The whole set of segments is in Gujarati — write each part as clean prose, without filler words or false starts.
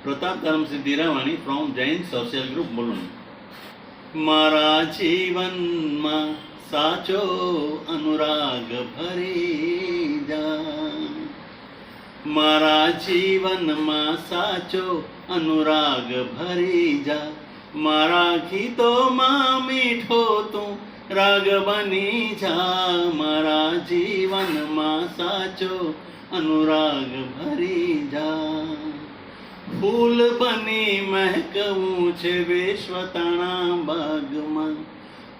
Pratap Karamsinh Dhirawani from Jain social group Mulund. મારા જીવનમાં સાચો અનુરાગ ભરી જા, મારા જીવનમાં સાચો અનુરાગ ભરી જા, મારા ગીતોમાં મીઠો તું રાગ બની જા, મારા જીવનમાં સાચો અનુરાગ ભરી જા. ફૂલ બની મહેકવું છે વિશ્વતણા બાગમાં,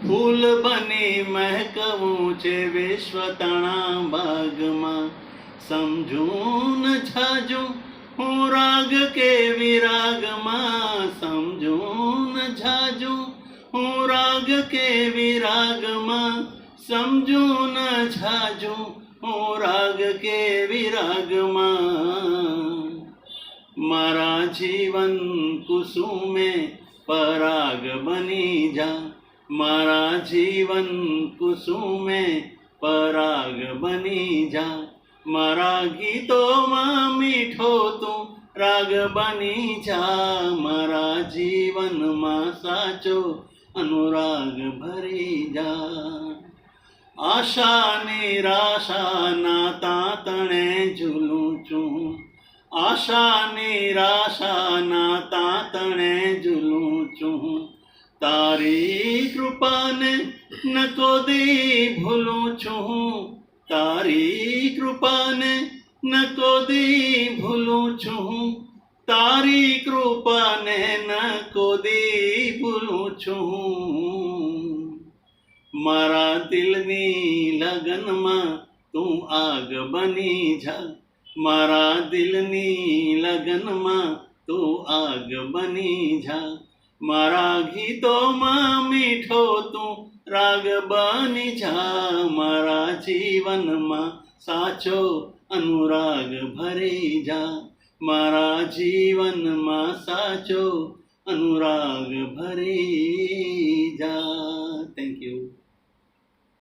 ફૂલ બની મહેકવું છે વિશ્વતણા બાગમાં, સમજું ન જાજું હું રાગ કે વિરાગમાં, સમજું ન જાજું હું રાગ કે વિરાગમાં, સમજું ન જાજું હું રાગ કે વિરાગમાં. મારા જીવન કુસુમે પરાગ બની જા, મારા જીવન કુસુમે પરાગ બની જા, મારા ગીતોમાં મીઠો તું રાગ બની જા, મારા જીવનમાં સાચો અનુરાગ ભરી જા. આશા નિરાશાના તાતણે ઝૂલું છું, આશા નિરાશાના તાતણે ઝૂલું છું, તારી કૃપાને ન કોદી ભૂલું છું, તારી કૃપાને ન કોદી ભૂલું છું, તારી કૃપાને ન કોદી ભૂલું છું. મારા દિલની લગનમાં તું આગ બની જા, મારા દિલની લગનમાં તું આગ બની જા, મારા ગીતોમાં મીઠો તું રાગ બની જા, મારા જીવનમાં સાચો અનુરાગ ભરી જા, મારા જીવનમાં સાચો અનુરાગ ભરી જા. Thank you.